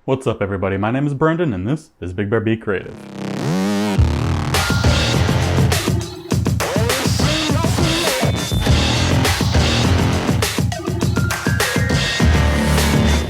What's up everybody, my name is Brendan and this is BigBearB Creative.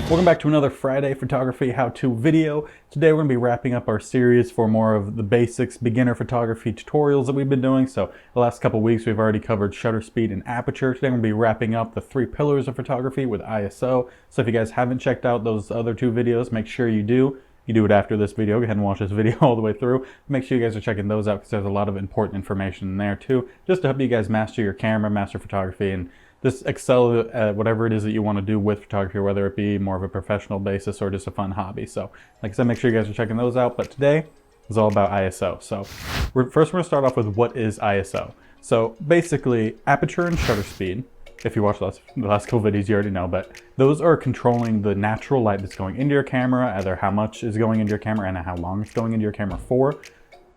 Welcome back to another Friday photography how-to video. Today we're going to be wrapping up our series for more of the basics beginner photography tutorials that we've been doing. So the last couple weeks we've already covered shutter speed and aperture. Today we're going to be wrapping up the 3 pillars of photography with ISO. So if you guys haven't checked out those other 2 videos, make sure you do. You do it after this video. Go ahead and watch this video all the way through. Make sure you guys are checking those out because there's a lot of important information in there too, just to help you guys master your camera, master photography, and just excel at whatever it is that you want to do with photography, whether it be more of a professional basis or just a fun hobby. So like I said, make sure you guys are checking those out. But today is all about ISO. So first we're going to start off with what is ISO. So basically aperture and shutter speed. If you watched the last couple videos, you already know, but those are controlling the natural light that's going into your camera, either how much is going into your camera and how long it's going into your camera for.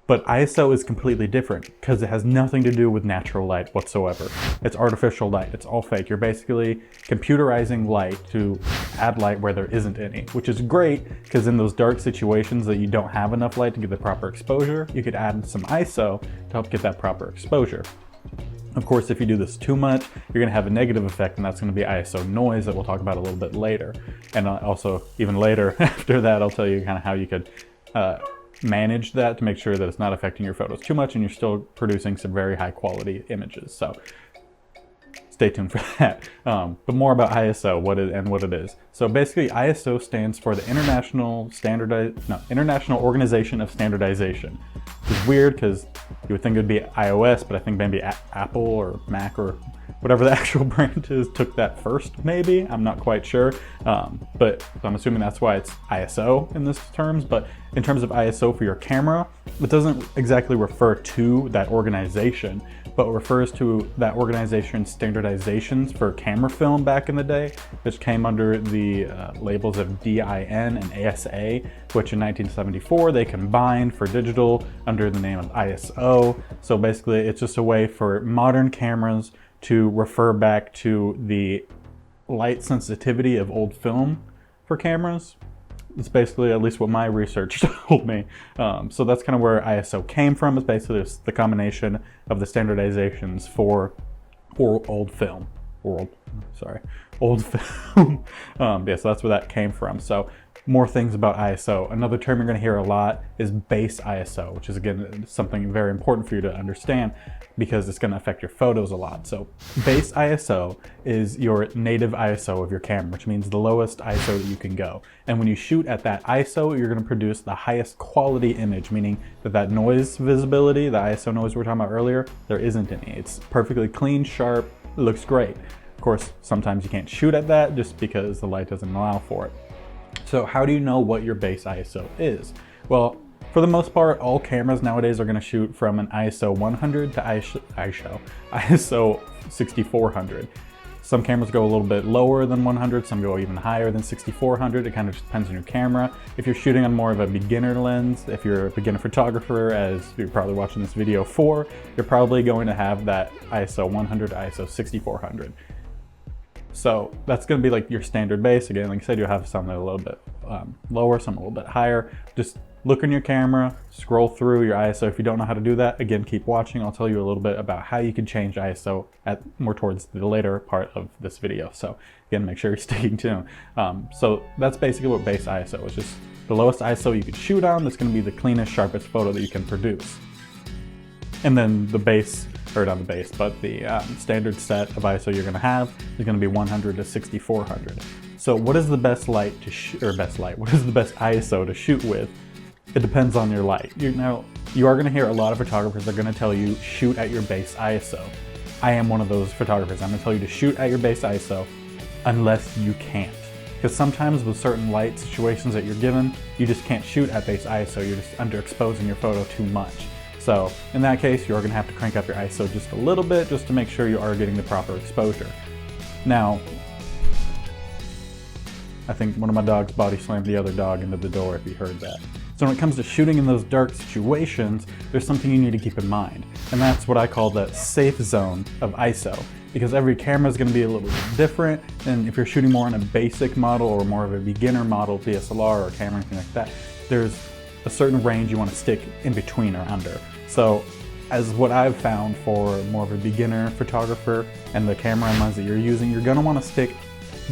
But ISO is completely different because it has nothing to do with natural light whatsoever. It's artificial light. It's all fake. You're basically computerizing light to add light where there isn't any, which is great because in those dark situations that you don't have enough light to get the proper exposure, you could add some ISO to help get that proper exposure. Of course, if you do this too much, you're going to have a negative effect, and that's going to be ISO noise that we'll talk about a little bit later. And also, even later after that, I'll tell you kind of how you could manage that to make sure that it's not affecting your photos too much and you're still producing some very high quality images. So stay tuned for that. But more about ISO, what it is. So basically ISO stands for the International Organization of Standardization. Which is weird because you would think it would be iOS, but I think maybe Apple or Mac or whatever the actual brand is took that first, maybe. I'm not quite sure. But I'm assuming that's why it's ISO in this terms. But in terms of ISO for your camera, it doesn't exactly refer to that organization, but refers to that organization's standardizations for camera film back in the day, which came under the labels of DIN and ASA, which in 1974 they combined for digital under the name of ISO. So basically it's just a way for modern cameras to refer back to the light sensitivity of old film for cameras. It's basically at least what my research told me. So that's kind of where ISO came from. It's basically the combination of the standardizations for old film. Old film. Yeah, so that's where that came from. So more things about ISO. Another term you're going to hear a lot is base ISO, which is again something very important for you to understand because it's going to affect your photos a lot. So base ISO is your native ISO of your camera, which means the lowest ISO that you can go. And when you shoot at that ISO, you're going to produce the highest quality image, meaning that noise visibility, the ISO noise we were talking about earlier, there isn't any. It's perfectly clean, sharp, it looks great. Of course, sometimes you can't shoot at that just because the light doesn't allow for it. So how do you know what your base ISO is? Well, for the most part, all cameras nowadays are going to shoot from an ISO 100 to ISO 6400. Some cameras go a little bit lower than 100, some go even higher than 6400. It kind of just depends on your camera. If you're shooting on more of a beginner lens, if you're a beginner photographer, as you're probably watching this video for, you're probably going to have that ISO 100 to ISO 6400. So that's going to be like your standard base. Again, like I said, you'll have some that are a little bit lower, some a little bit higher. Just look in your camera, scroll through your ISO. If you don't know how to do that, again, keep watching. I'll tell you a little bit about how you can change ISO at more towards the later part of this video. So again, make sure you're sticking tuned. So that's basically what base ISO is, just the lowest ISO you can shoot on. That's going to be the cleanest, sharpest photo that you can produce. And then the base, or not the base, but the standard set of ISO you're going to have is going to be 100 to 6400. So what is the best light to what is the best ISO to shoot with? It depends on your light. You are going to hear a lot of photographers are going to tell you shoot at your base ISO. I am one of those photographers. I'm going to tell you to shoot at your base ISO unless you can't. Because sometimes with certain light situations that you're given, you just can't shoot at base ISO. You're just underexposing your photo too much. So in that case, you're going to have to crank up your ISO just a little bit just to make sure you are getting the proper exposure. Now, I think one of my dogs body slammed the other dog into the door if you heard that. So when it comes to shooting in those dark situations, there's something you need to keep in mind. And that's what I call the safe zone of ISO. Because every camera is going to be a little bit different, and if you're shooting more on a basic model or more of a beginner model, DSLR or camera, anything like that, there's a certain range you want to stick in between or under. So as what I've found for more of a beginner photographer and the camera and lens that you're using, you're going to want to stick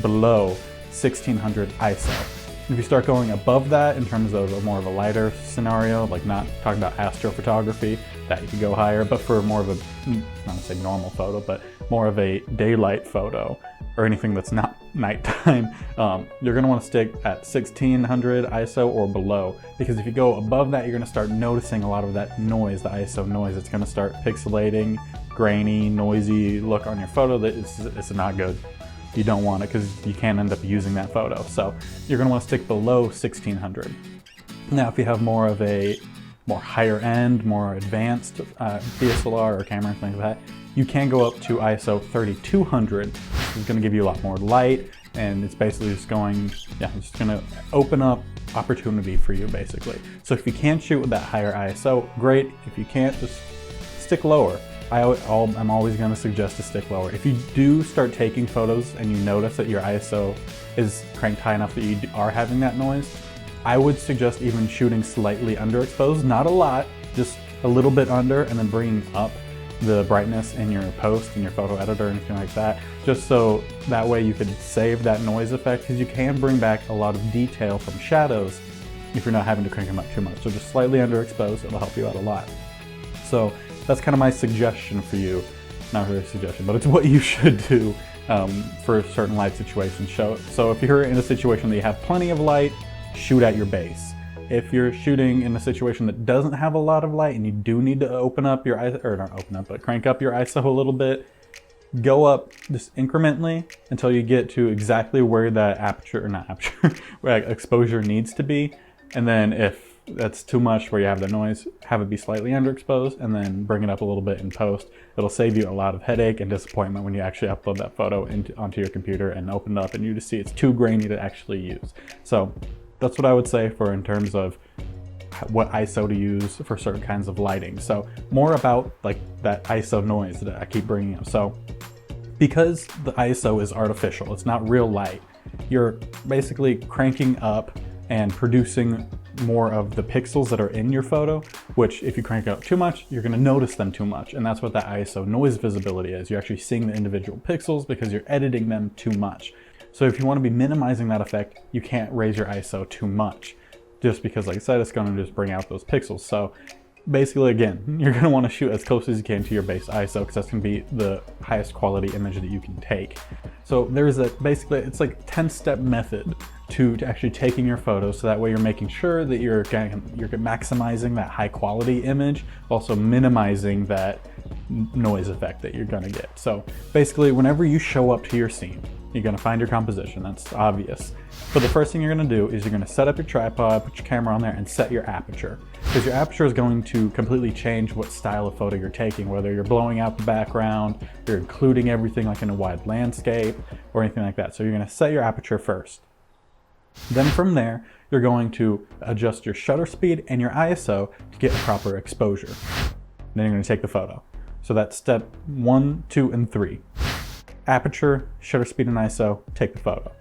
below 1600 ISO. If you start going above that in terms of more of a lighter scenario, like not talking about astrophotography, that you could go higher, but for more of a, I don't want to say normal photo, but more of a daylight photo or anything that's not nighttime, you're going to want to stick at 1600 ISO or below, because if you go above that, you're going to start noticing a lot of that noise, the ISO noise. It's going to start pixelating, grainy, noisy look on your photo that it's not good. You don't want it because you can end up using that photo. So you're going to want to stick below 1600. Now, if you have more of a more higher end, more advanced DSLR or camera, things like that, you can go up to ISO 3200. It's going to give you a lot more light, and it's basically just going, it's going to open up opportunity for you basically. So if you can shoot with that higher ISO, great. If you can't, just stick lower. I'm always going to suggest to stick lower. If you do start taking photos and you notice that your ISO is cranked high enough that you are having that noise, I would suggest even shooting slightly underexposed, not a lot, just a little bit under, and then bringing up the brightness in your post, in your photo editor, or anything like that, just so that way you could save that noise effect, because you can bring back a lot of detail from shadows if you're not having to crank them up too much. So just slightly underexposed, it'll help you out a lot. So that's kind of my suggestion for you. Not really a suggestion, but it's what you should do for certain light situations. So if you're in a situation that you have plenty of light, shoot at your base. If you're shooting in a situation that doesn't have a lot of light and you do need to open up your ISO, or not open up, but crank up your ISO a little bit, go up just incrementally until you get to exactly where that where exposure needs to be. And then if that's too much where you have the noise, have it be slightly underexposed and then bring it up a little bit in post. It'll save you a lot of headache and disappointment when you actually upload that photo onto your computer and open it up and you just see it's too grainy to actually use. So that's what I would say for in terms of what ISO to use for certain kinds of lighting. So more about like that ISO noise that I keep bringing up. So because the ISO is artificial, it's not real light, you're basically cranking up and producing more of the pixels that are in your photo, which if you crank it up too much, you're going to notice them too much. And that's what that ISO noise visibility is. You're actually seeing the individual pixels because you're editing them too much. So if you want to be minimizing that effect, you can't raise your ISO too much, just because, like I said, it's going to just bring out those pixels. So basically, again, you're going to want to shoot as close as you can to your base ISO, because that's going to be the highest quality image that you can take. So there's basically, it's like a 10-step method to actually taking your photos, so that way you're making sure that you're maximizing that high quality image, also minimizing that noise effect that you're going to get. So basically, whenever you show up to your scene, you're going to find your composition. That's obvious. But the first thing you're going to do is you're going to set up your tripod, put your camera on there, and set your aperture. Because your aperture is going to completely change what style of photo you're taking, whether you're blowing out the background, you're including everything like in a wide landscape, or anything like that. So you're going to set your aperture first. Then from there, you're going to adjust your shutter speed and your ISO to get a proper exposure. Then you're going to take the photo. So that's step 1, 2, and 3. Aperture, shutter speed, and ISO, take the photo.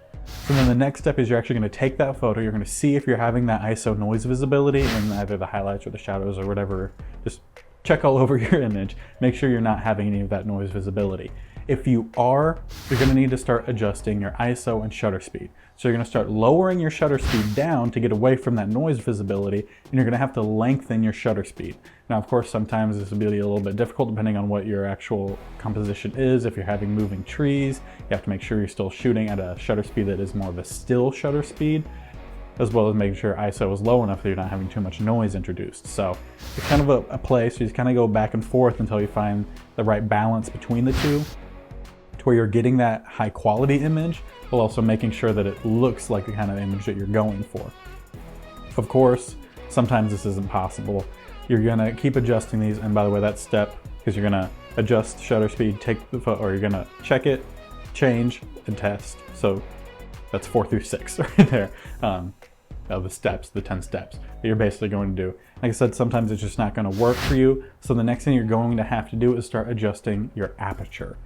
So then the next step is you're actually going to take that photo, you're going to see if you're having that ISO noise visibility in either the highlights or the shadows or whatever. Just check all over your image, make sure you're not having any of that noise visibility. If you are, you're going to need to start adjusting your ISO and shutter speed. So you're going to start lowering your shutter speed down to get away from that noise visibility, and you're going to have to lengthen your shutter speed. Now, of course, sometimes this will be a little bit difficult depending on what your actual composition is. If you're having moving trees, you have to make sure you're still shooting at a shutter speed that is more of a still shutter speed, as well as making sure ISO is low enough that you're not having too much noise introduced. So it's kind of a play, so you just kind of go back and forth until you find the right balance between the two, to where you're getting that high quality image, while also making sure that it looks like the kind of image that you're going for. Of course, sometimes this isn't possible. You're gonna keep adjusting these, and by the way, that step, because you're gonna adjust shutter speed, take the photo, or you're gonna check it, change, and test. So that's 4 through 6 right there. the steps, the 10 steps that you're basically going to do. Like I said, sometimes it's just not going to work for you. So the next thing you're going to have to do is start adjusting your aperture.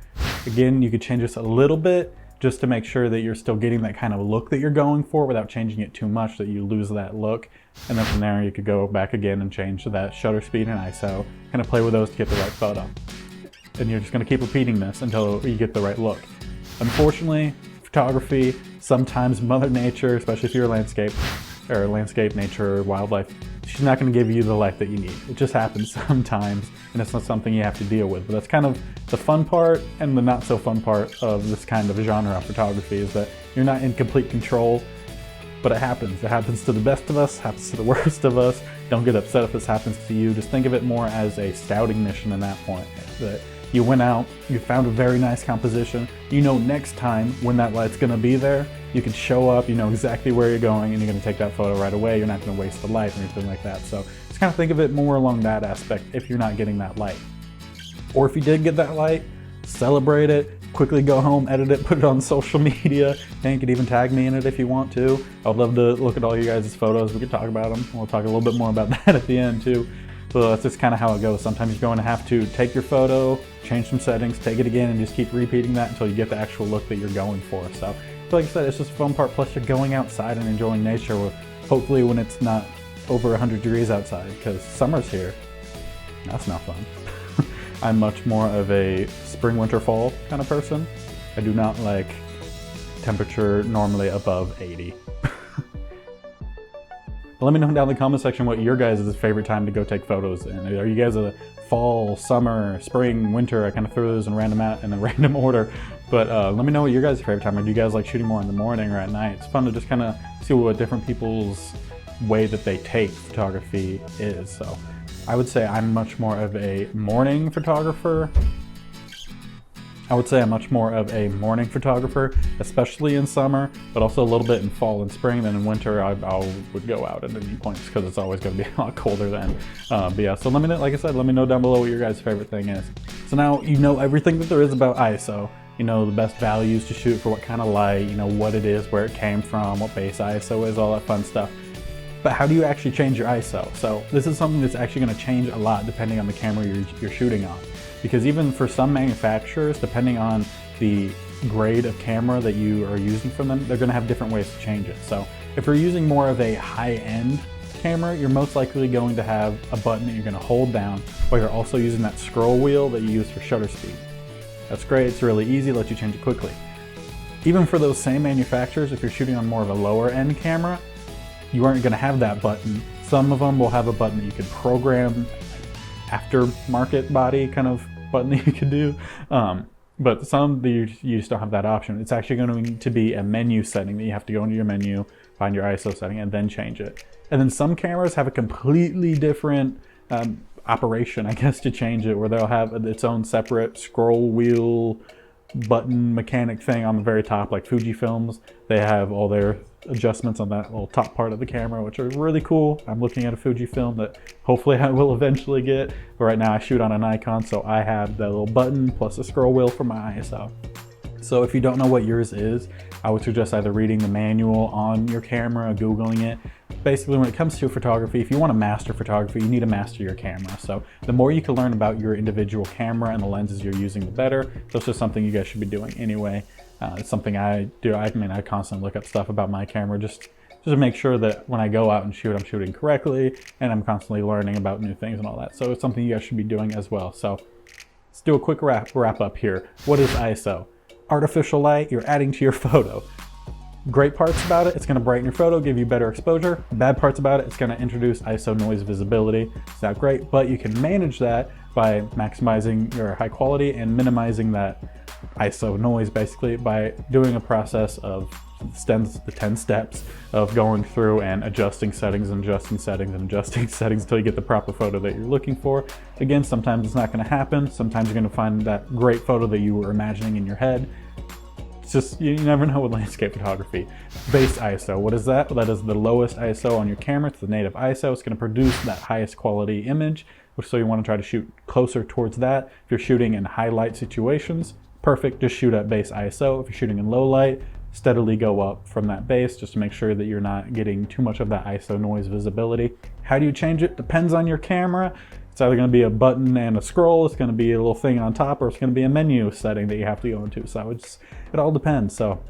Again, you could change this a little bit just to make sure that you're still getting that kind of look that you're going for without changing it too much that you lose that look. And then from there, you could go back again and change that shutter speed and ISO, kind of play with those to get the right photo. And you're just going to keep repeating this until you get the right look. Unfortunately, photography, sometimes Mother Nature, especially if you're a landscape, nature, wildlife, she's not going to give you the light that you need. It just happens sometimes, and it's not something you have to deal with. But that's kind of the fun part and the not so fun part of this kind of genre of photography, is that you're not in complete control, but it happens. It happens to the best of us, happens to the worst of us. Don't get upset if this happens to you. Just think of it more as a scouting mission in that point. That you went out, you found a very nice composition. You know next time when that light's gonna be there, you can show up, you know exactly where you're going, and you're gonna take that photo right away. You're not gonna waste the light or anything like that. So just kind of think of it more along that aspect if you're not getting that light. Or if you did get that light, celebrate it, quickly go home, edit it, put it on social media, and you could even tag me in it if you want to. I'd love to look at all you guys' photos. We could talk about them. We'll talk a little bit more about that at the end too. So that's just kind of how it goes. Sometimes you're going to have to take your photo, change some settings, take it again, and just keep repeating that until you get the actual look that you're going for. So like I said, it's just a fun part. Plus you're going outside and enjoying nature, hopefully when it's not over 100 degrees outside, because summer's here. That's not fun. I'm much more of a spring, winter, fall kind of person. I do not like temperature normally above 80. Let me know down in the comment section what your guys' favorite time to go take photos in. Are you guys a fall, summer, spring, winter? I kind of threw those in random order. But let me know what your guys' favorite time are. Do you guys like shooting more in the morning or at night? It's fun to just kind of see what different people's way that they take photography is. So I would say I'm much more of a morning photographer. Especially in summer, but also a little bit in fall and spring. Then in winter, I would go out at any points because it's always going to be a lot colder then. But yeah, so let me know, like I said, let me know down below what your guys' favorite thing is. So now you know everything that there is about ISO. You know the best values to shoot for what kind of light, you know what it is, where it came from, what base ISO is, all that fun stuff. But how do you actually change your ISO? So this is something that's actually going to change a lot depending on the camera you're shooting on. Because even for some manufacturers, depending on the grade of camera that you are using from them, they're going to have different ways to change it. So if you're using more of a high-end camera, you're most likely going to have a button that you're going to hold down while you're also using that scroll wheel that you use for shutter speed. That's great. It's really easy, lets you change it quickly. Even for those same manufacturers, if you're shooting on more of a lower-end camera, you aren't going to have that button. Some of them will have a button that you could program, aftermarket body kind of button that you could do, but some you just don't have that option. It's actually going to be a menu setting that you have to go into your menu, find your ISO setting, and then change it. And then some cameras have a completely different operation, I guess, to change it, where they'll have its own separate scroll wheel button mechanic thing on the very top. Like Fujifilms, they have all their adjustments on that little top part of the camera, which are really cool. I'm looking at a Fujifilm that hopefully I will eventually get, but right now I shoot on a Nikon, so I have that little button plus a scroll wheel for my ISO. So if you don't know what yours is, I would suggest either reading the manual on your camera, Googling it. Basically, when it comes to photography, if you want to master photography, you need to master your camera. So the more you can learn about your individual camera and the lenses you're using, the better. That's just something you guys should be doing anyway. It's something I do. I constantly look up stuff about my camera just to make sure that when I go out and shoot, I'm shooting correctly, and I'm constantly learning about new things and all that. So it's something you guys should be doing as well. So let's do a quick wrap up here. What is ISO? Artificial light you're adding to your photo. Great parts about it, it's going to brighten your photo, give you better exposure. Bad parts about it, it's going to introduce ISO noise visibility. It's not great, but you can manage that by maximizing your high quality and minimizing that ISO noise, basically by doing a process of the 10 steps of going through and adjusting settings and adjusting settings and adjusting settings until you get the proper photo that you're looking for. Again, sometimes it's not going to happen. Sometimes you're going to find that great photo that you were imagining in your head. It's just, you never know with landscape photography. Base ISO, what is that? Well, that is the lowest ISO on your camera. It's the native ISO. It's going to produce that highest quality image, so you want to try to shoot closer towards that. If you're shooting in high light situations, perfect, just shoot at base ISO. If you're shooting in low light, steadily go up from that base just to make sure that you're not getting too much of that ISO noise visibility. How do you change it? Depends on your camera. It's either going to be a button and a scroll, it's going to be a little thing on top, or it's going to be a menu setting that you have to go into. So it all depends. So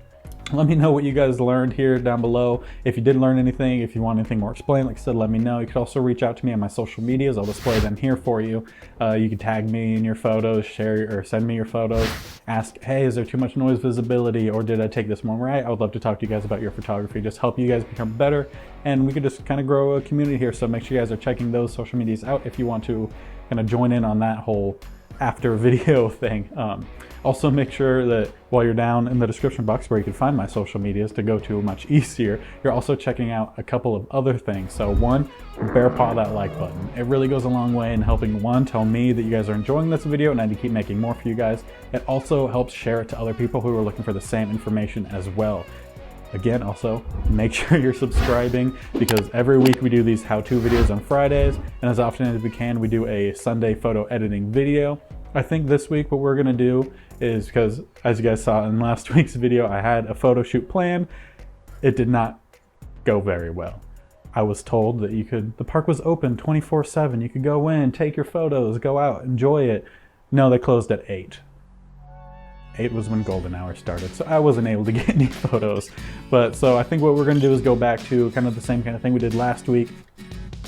let me know what you guys learned here down below. If you did learn anything, if you want anything more explained, like I said, let me know. You could also reach out to me on my social medias. I'll display them here for you. You can tag me in your photos, share or send me your photos. Ask, hey, is there too much noise visibility, or did I take this one right? I would love to talk to you guys about your photography, just help you guys become better, and we could just kind of grow a community here. So make sure you guys are checking those social medias out if you want to kind of join in on that whole after video thing. Also make sure that while you're down in the description box where you can find my social medias to go to much easier, you're also checking out a couple of other things. So one, bear paw that like button. It really goes a long way in helping, one, tell me that you guys are enjoying this video and I need to keep making more for you guys. It also helps share it to other people who are looking for the same information as well. Again, also make sure you're subscribing, because every week we do these how-to videos on Fridays, and as often as we can, we do a Sunday photo editing video. I think this week what we're gonna do is, because as you guys saw in last week's video, I had a photo shoot plan. It did not go very well. I was told that the park was open 24/7. You could go in, take your photos, go out, enjoy it. No, they closed at 8. 8 was when golden hour started, so I wasn't able to get any photos. But so I think what we're gonna do is go back to kind of the same kind of thing we did last week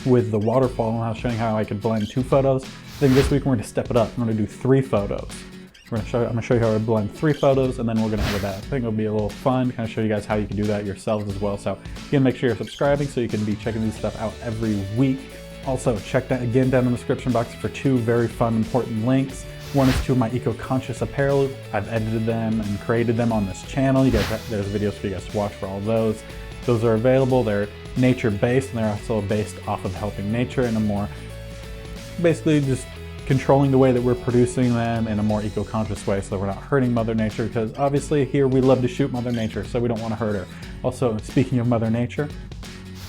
with the waterfall, and I was showing how I could blend 2 photos. I think this week we're gonna step it up. I'm gonna do 3 photos. I'm gonna show you how to blend 3 photos, and then we're gonna edit that. I think it'll be a little fun to kind of show you guys how you can do that yourselves as well. So again, make sure you're subscribing so you can be checking these stuff out every week. Also, check that again down in the description box for 2 very fun, important links. One is 2 of my eco-conscious apparel. I've edited them and created them on this channel. There's videos for you guys to watch for all those. Those are available. They're nature-based, and they're also based off of helping nature in a more, basically just controlling the way that we're producing them in a more eco-conscious way, so that we're not hurting Mother Nature, because obviously here we love to shoot Mother Nature, so we don't want to hurt her. Also, speaking of Mother Nature,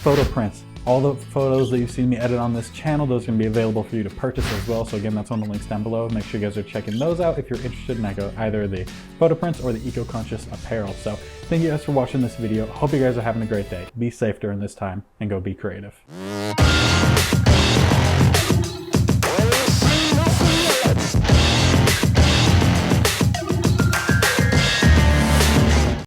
photo prints. All the photos that you've seen me edit on this channel, those are going to be available for you to purchase as well. So again, that's on the links down below. Make sure you guys are checking those out if you're interested in either the photo prints or the eco-conscious apparel. So thank you guys for watching this video. Hope you guys are having a great day. Be safe during this time and go be creative.